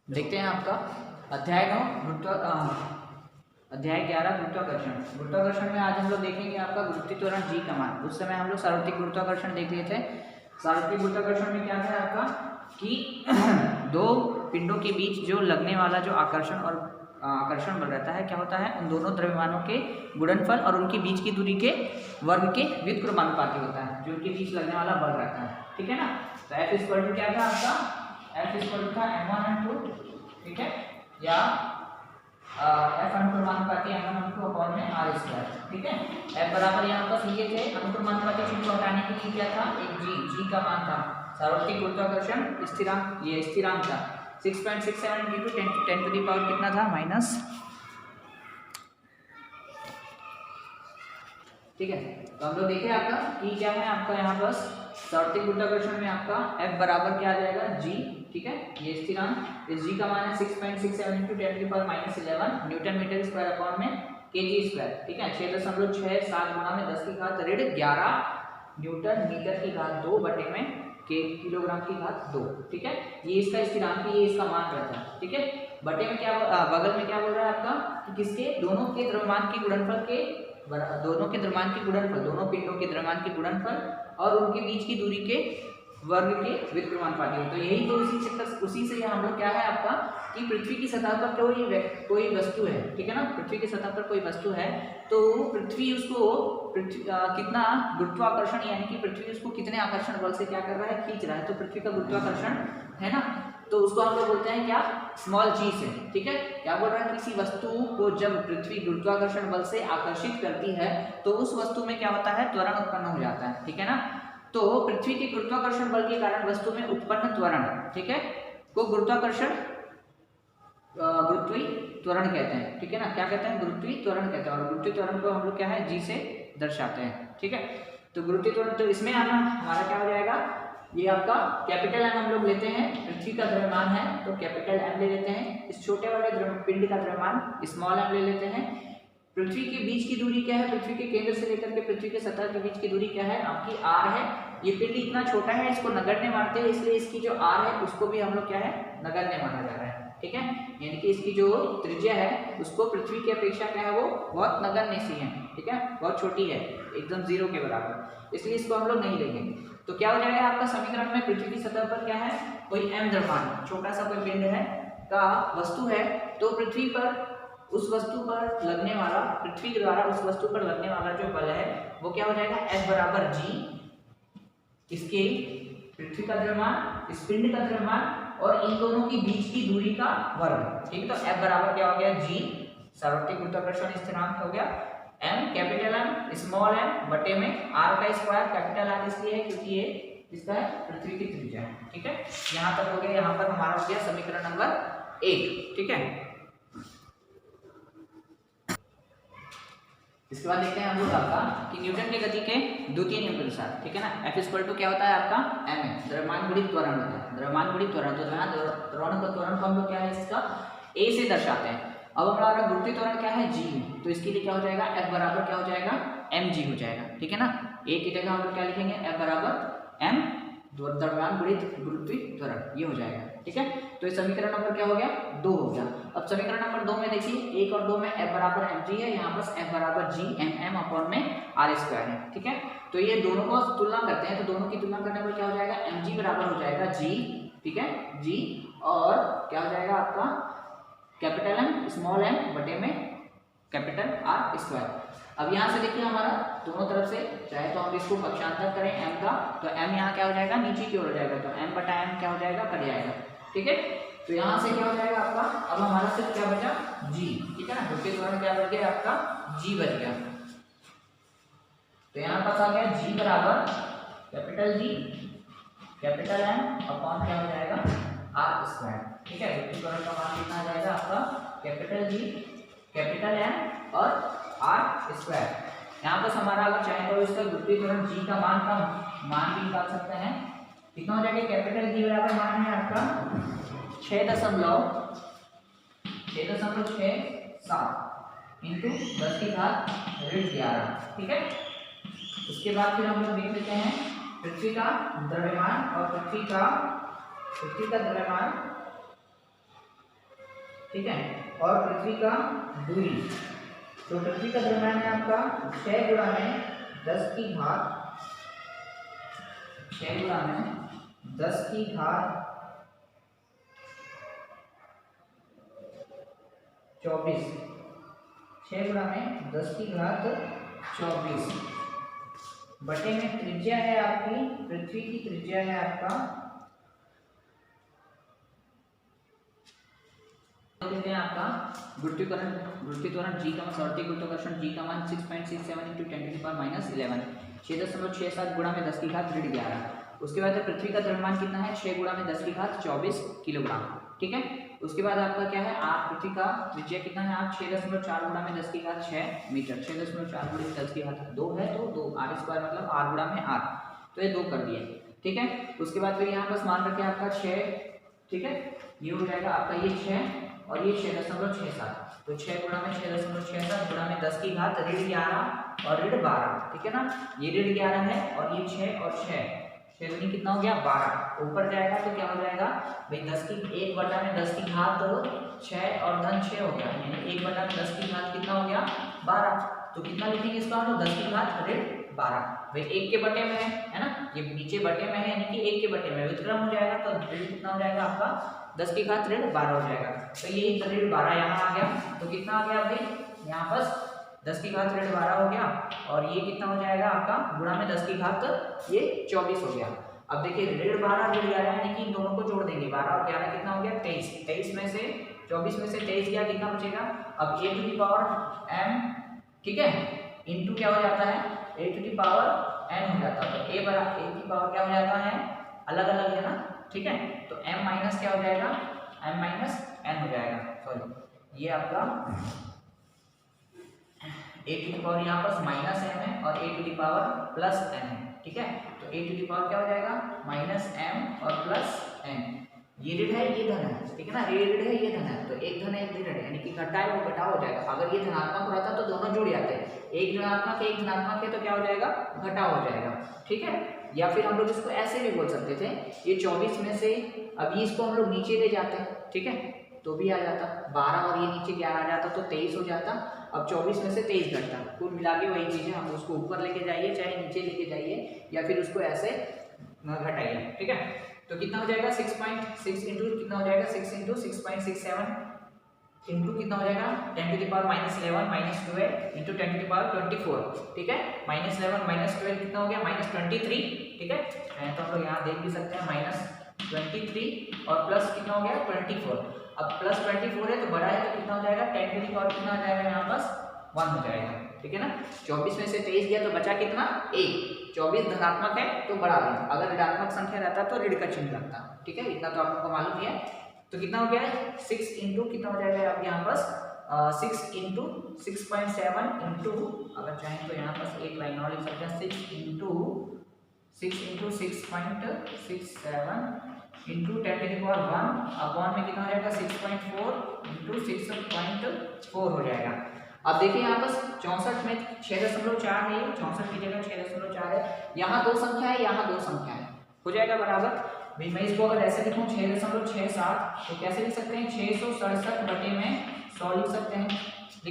देखते हैं आपका अध्याय 11 गुरुत्वाकर्षण। गुरुत्वाकर्षण में आज हम लोग देखेंगे आपका गुरुत्वीय त्वरण जी का मान। उस समय हम लोग सार्वत्रिक गुरुत्वाकर्षण देख लिए थे। सार्वत्रिक गुरुत्वाकर्षण में क्या था आपका कि दो पिंडों के बीच जो लगने वाला जो आकर्षण और आकर्षण बल रहता है, क्या होता है, उन दोनों द्रव्यमानों के गुणनफल और उनके बीच की दूरी के वर्ग के व्युत्क्रमानुपाती होता है, जो उनके बीच लगने वाला बल रहता है। ठीक है ना। तो F इक्वल टू क्या था आपका, F इक्वल टू था m1 m2, ठीक है, या F अनुक्रमानुपाती m1 m2 अपॉन में r स्क्वायर। ठीक है। F बराबर यहाँ पर ये थे, अनुक्रमानुपाती चिन्ह को हटाने के लिए क्या था, एक g का मान था। सार्वत्रिक गुरुत्वाकर्षण स्थिरांक, ये स्थिरांक था 6.67 इंटू 10 टू द पावर कितना था, माइनस। ठीक है। तो हम लोग देखें आपका कि क्या है आपका यहाँ पर सार्वत्रिक गुरुत्वाकर्षण में आपका F बराबर क्या आ जाएगा, g। ठीक है, ये स्थिरांक, इस g का मान है 6.67 into 10 to the power -11 newton metre square upon में kg स्क्वायर। ठीक है, 6.67 गुणा में 10 की घात ऋण 11 न्यूटन मीटर की घात 2 बटे में किलोग्राम की घात 2। ठीक है, ये इसका स्थिरांक, ये इसका मान रहता है। ठीक है, बटे में क्या बगल में क्या बोल रहा है आपका कि किसके, दोनों के द्रव्यमान के गुणनफल के, दोनों के द्रव्यमान के गुणनफल, दोनों पिंडों के द्रव्यमान के गुणनफल और उनके बीच की दूरी के वर्ग के व्युत्क्रमानुपाती हो। तो यही तो उसी से हम लोग क्या है आपका कि पृथ्वी की सतह पर कोई वस्तु है, ठीक है ना, पृथ्वी की सतह पर कोई वस्तु है, तो पृथ्वी उसको कितना गुरुत्वाकर्षण, यानी कि पृथ्वी उसको कितने आकर्षण बल से क्या कर रहा है, खींच रहा है। तो पृथ्वी का गुरुत्वाकर्षण है ना, तो उसको हम लोग बोलते हैं क्या, स्मॉल जी से। ठीक है, क्या बोल रहा है, किसी वस्तु को जब पृथ्वी गुरुत्वाकर्षण बल से आकर्षित करती है तो उस वस्तु में क्या होता है, त्वरण उत्पन्न हो जाता है। ठीक है ना। तो पृथ्वी के गुरुत्वाकर्षण बल के कारण वस्तु में उत्पन्न त्वरण, ठीक है, को गुरुत्वाकर्षण गुरुत्वीय त्वरण कहते हैं। ठीक है ना, क्या कहते हैं, गुरुत्वीय त्वरण कहते हैं। और गुरुत्वीय त्वरण को हम लोग क्या है, जी से दर्शाते हैं। ठीक है, तो गुरुत्वीय त्वरण, तो इसमें आना हमारा क्या हो जाएगा, ये आपका कैपिटल एम हम लोग लेते हैं, पृथ्वी का द्रव्यमान है तो कैपिटल एम ले लेते हैं। इस छोटे वाले पिंड का द्रव्यमान स्मॉल एम ले लेते हैं। पृथ्वी के बीच की दूरी क्या है, पृथ्वी के केंद्र से लेकर के पृथ्वी के सतह के बीच की दूरी क्या है, आपकी आर है। ये पिंड इतना छोटा है, इसको नगण्य मानते हैं, इसलिए इसकी जो आर है उसको भी हम लोग क्या है, नगण्य माना जा रहा है। ठीक है, यानी कि इसकी जो त्रिज्या है उसको पृथ्वी की अपेक्षा क्या है, वो बहुत नगण्य सी है। ठीक है, बहुत छोटी है, एकदम 0 के बराबर, इसलिए इसको हम लोग नहीं लेंगे। तो क्या हो जाएगा आपका समीकरण में, पृथ्वी की सतह पर क्या है, कोई m द्रव्यमान, छोटा सा कोई पिंड है का वस्तु है, तो पृथ्वी पर उस वस्तु पर लगने वाला, पृथ्वी के द्वारा उस वस्तु पर लगने वाला जो बल है वो क्या हो जाएगा, F बराबर g, इसके पृथ्वी का द्रव्यमान, इस पिंड का द्रव्यमान और इन दोनों की बीच की दूरी का वर्ग। ठीक है, तो F बराबर क्या हो गया, g सार्वत्रिक गुरुत्वाकर्षण स्थिरांक हो गया, m capital M small m बटे में r का स्क्वायर, कैपिटल R इसलिए है क्योंकि ये इसका है पृथ्वी की त्रिज्या है। ठीक है, यहाँ तक हो गया, यहाँ पर हमारा हो गया समीकरण नंबर 1। ठीक है, इसके बाद देखते हैं हम लोग आपका कि न्यूटन की गति के द्वितीय नियम के अनुसार। ठीक है ना, F इक्वल टू क्या होता है आपका, m है, द्रव्यमान गुणित त्वरण होता है, द्रव्यमान गुणित त्वरण। तो यहाँ त्वरण को हम लोग क्या है, इसका a से दर्शाते हैं। अब हमारा गुरुत्वीय त्वरण क्या है, g, तो इसके लिए क्या हो जाएगा, F बराबर क्या हो जाएगा, mg हो जाएगा। ठीक है ना, a की जगह हम लोग क्या लिखेंगे, F बराबर m द्रव्यमान गुणित गुरुत्वीय त्वरण, ये हो जाएगा। ठीक है, तो ये समीकरण नंबर क्या हो गया, 2 हो गया। अब समीकरण नंबर 2 में देखिए, 1 और 2 में F बराबर mg है, यहाँ पर F बराबर g mm अपॉन में r स्क्वायर है। ठीक है, तो ये दोनों को तुलना करते हैं, तो दोनों की तुलना करने पर क्या हो जाएगा, mg बराबर हो जाएगा g। ठीक है, g और क्या हो जाएगा आपका कैपिटल M स्मॉल m बटे में कैपिटल R स्क्वायर। अब यहाँ से देखिए हमारा दोनों तरफ से, चाहे तो हम इसको पक्षांतर करें m का, तो m यहाँ क्या हो जाएगा, नीचे की ओर हो जाएगा, तो m बटा m क्या हो जाएगा, कट जाएगा। ठीक है, तो यहाँ से क्या हो जाएगा आपका, अब हमारा सिर्फ क्या बचा, g। ठीक है ना, गुरुत्वीय त्वरण क्या बच गया आपका, g बच गया। तो यहाँ पास आ गया g बराबर capital G capital M upon क्या हो जाएगा, R स्क्वायर। ठीक है, गुरुत्वीय त्वरण का मान कितना आ जाएगा आपका, कैपिटल G कैपिटल M और R स्क्वायर। यहाँ पर हमारा अगर चाहे तो इसका गुरुत्वीय त्वरण g का मान भी निकाल सकते हैं। कितना हो जाएगा, कैपिटल G बराबर मान है आपका 6.67 इंटू 10 की घात ऋण 11। ठीक है, उसके बाद फिर हम लोग देख लेते हैं पृथ्वी का द्रव्यमान और पृथ्वी का द्रव्यमान ठीक है, और पृथ्वी का दूरी, तो पृथ्वी का द्रव्यमान है आपका 6 गुणा में 10 की घात 6 गुणा में 10 की घात 24, 6 गुणा में 10 की घात 24 बटे में त्रिज्या है आपकी, पृथ्वी की त्रिज्या है आपका, देते हैं आपका गुरुत्वाकर्षण g का मान सौरती गुरुत्वाकर्षण g का मान 6.67 × 10⁻11 6.67 गुणा में 10 की घात ऋण 11। उसके बाद पृथ्वी का द्रव्यमान कितना है 6 गुणा में 10 की घात 24 किलोग्राम। ठीक है, उसके बाद आपका क्या है पृथ्वी का त्रिज्या कितना है आप 6.4 गुणा में 10 की घात 6 मीटर, 6.4 गुणा में 10 की घात 2 है तो 2 r स्क्वायर मतलब r गुणा में r, तो ये 2 कर दिए। ठीक है, उसके बाद फिर यहाँ बस मान रखें आपका 6, ठीक है, ये हो जाएगा आपका ये 6 और ये 6.67, तो 6 गुणा में 6.67 गुणा में 10 की घात ऋण 11 और ऋण 12। ठीक है ना, ये ऋण 11 है और ये 6 और 6 दूनी कितना हो गया 12, ऊपर जाएगा तो क्या हो जाएगा भाई 10 की 1 बटा में 10 की घात 6 और धन 6 हो गया, यानी 1 बटा में 10 की घात कितना हो गया 12, तो कितना लिखेंगे इसका हम लोग 10 की घात ऋण 12 भाई 1 के बटे में है ना, ये नीचे बटे में है यानी कि 1 के बटे में व्युत्क्रम हो जाएगा, तो ऋण कितना हो जाएगा आपका 10 की घात ऋण 12 हो जाएगा। तो ये ऋण 12 यहाँ आ गया, तो कितना आ गया भाई यहाँ पर 10 की घात ऋण 12 हो गया, और ये कितना हो जाएगा आपका गुणा में 10 की घात ये 24 हो गया। अब देखिए ऋण 12 ऋण 11 यानी कि इन दोनों को जोड़ देंगे, 12 और 11 कितना हो गया 23, 23 में से 24 में से 23 गया, कितना बचेगा अब a to the power m, ठीक है, इनटू क्या हो जाता है a to the power n हो जाता है, तो a की पावर क्या हो जाता है अलग अलग है ना, ठीक है, तो m माइनस क्या हो जाएगा m माइनस n हो जाएगा, सॉरी ये आपका a टू दी पावर यहाँ पर माइनस m है और a to the power plus n है। ठीक है, तो a टू दी पावर क्या हो जाएगा माइनस m और प्लस n, ये ऋण है ये धन है, ठीक है ना, ये ऋण है ये धन है, तो एक धन है एक ऋण है यानी कि घटा है वो घटाव हो जाएगा। अगर ये धनात्मक रहता तो दोनों जुड़ जाते हैं, एक ऋणात्मक एक धनात्मक है तो क्या हो जाएगा घटाव हो जाएगा। ठीक है, या फिर हम लोग इसको ऐसे भी बोल सकते थे, ये 24 में से अभी इसको हम लोग नीचे ले जाते हैं, ठीक है, तो भी आ जाता 12 और ये नीचे 11 आ जाता तो 23 हो जाता। अब 24 में से 23 घटता, कुल मिला के वही चीज़ है, हम उसको ऊपर लेके जाइए चाहे नीचे लेके जाइए या फिर उसको ऐसे घटाइए। ठीक है, तो कितना हो जाएगा 6.6 इंटू कितना हो जाएगा 6 इंटू 6.67 इंटू कितना हो जाएगा 10 to the power -11 -12 into 10 to the power 24। ठीक है, -11 -12 कितना हो गया -23। ठीक है, तो हम लोग यहाँ देख भी सकते हैं -23 और प्लस कितना हो गया 24। अब प्लस 24 है तो बड़ा है तो कितना हो जाएगा 10 टू द पावर कितना आ जाएगा यहाँ पास 1 हो जाएगा। ठीक है ना, 24 में से 23 गया तो बचा कितना 1, 24 धनात्मक है तो बड़ा ऋण, अगर ऋणात्मक संख्या रहता तो ऋण का चिन्ह लगता। ठीक है, इतना तो आपको मालूम ही है। तो कितना हो गया 6 इंटू कितना हो जाएगा अब यहाँ पास 6 इंटू 6.7 इंटू, अगर चाहें तो यहाँ पास एक लाइन और लिख सकते हैं 6 into 6.67 into 10 to the power 1 upon में कितना हो जाएगा 6.4 इंटू 6.4 हो जाएगा। अब देखिए यहाँ पर 64 में 6.4 है, 64 की जगह 6.4 है, यहाँ दो संख्या है यहाँ दो संख्या है, हो जाएगा बराबर। भाई मैं इसको अगर ऐसे लिखूँ 6.67 तो कैसे लिख सकते हैं 667 बटे में 100 लिख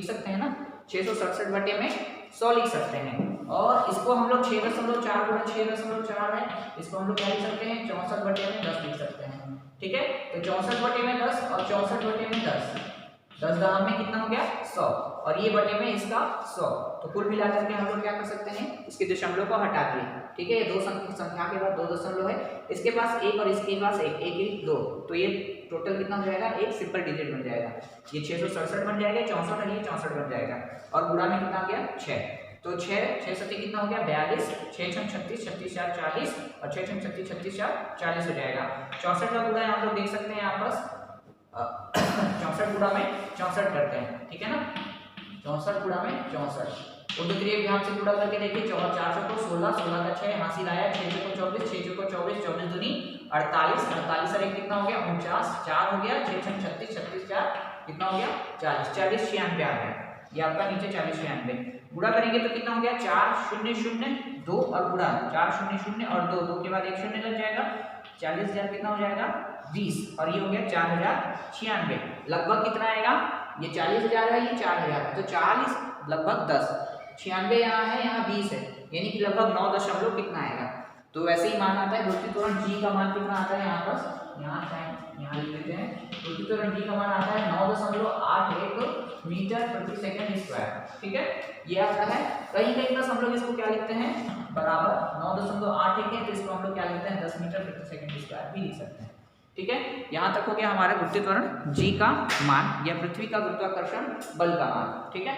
सकते हैं ना, 667 बटे में 100 लिख सकते हैं। और इसको हम लोग 6.4 गुणा 6.4 है, इसको हम लोग क्या लिख सकते हैं 64 बटे में 10 लिख सकते हैं। ठीक है, तो 64 बटे में 10 और 64 बटे में 10 दाम में कितना हो गया 100 और ये बटे में इसका 100, तो कुल मिलाकर के हम लोग क्या कर सकते हैं इसके दशमलव को हटा दिए। ठीक है, ये दो संख्या के बाद दो दशमलव है, इसके पास एक और इसके पास एक, एक एक दो, तो ये टोटल कितना हो जाएगा एक सिंपल डिजिट बन जाएगा, ये 667 बन जाएगा, 64 और ये 64 बन जाएगा, और गुणा में कितना आ गया 6, तो 6 सत्ती कितना हो गया 42, 6 छम 36, 36 4 40 और 6 छम 36, 36 4 40 हो जाएगा। 64 का गुणा आप लोग देख सकते हैं यहाँ पर 64 गुणा में 64 करते हैं। ठीक है ना, 64 गुणा में 64 उद्दीय विभाग से गुणा करके देखिए 4 को 16, 16 का 6 हासिल आया, 6 को 24, 6 को 24, 24 दूनी 48, 48 और 1 कितना हो गया 49, 4 हो गया, 6 छम 36, 36 4 कितना हो गया 40, 40 96 आ गया, ये आपका नीचे 40 96 गुणा करेंगे तो कितना हो गया 4 0 0 2 और गुणा 4 0 0 और 2 के बाद एक शून्य लग जाएगा, 40,000 कितना हो जाएगा 20 और ये हो गया 4096। लगभग कितना आएगा, ये 40,000 है, ये 4,000 है, तो 40 लगभग 10, 96 यहाँ है, यहाँ 20 है, यानी कि लगभग 9 दशमलव कितना आएगा। तो वैसे ही मान आता है गुरुत्वीय त्वरण जी का मान कितना आता है, यहाँ पर यहाँ लिख लेते हैं। गुरुत्वीय त्वरण जी का मान आता है 9.81 मीटर प्रति सेकंड स्क्वायर। ठीक है, ये आता है। कहीं कहीं बस हम लोग इसको क्या लिखते हैं, बराबर 9.81 है, तो इसको हम लोग क्या लिखते हैं 10 मीटर प्रति सेकंड स्क्वायर भी लिख सकते हैं। ठीक है, यहाँ तक हो गया हमारा गुरुत्वीय त्वरण जी का मान या पृथ्वी का गुरुत्वाकर्षण बल का मान। ठीक है।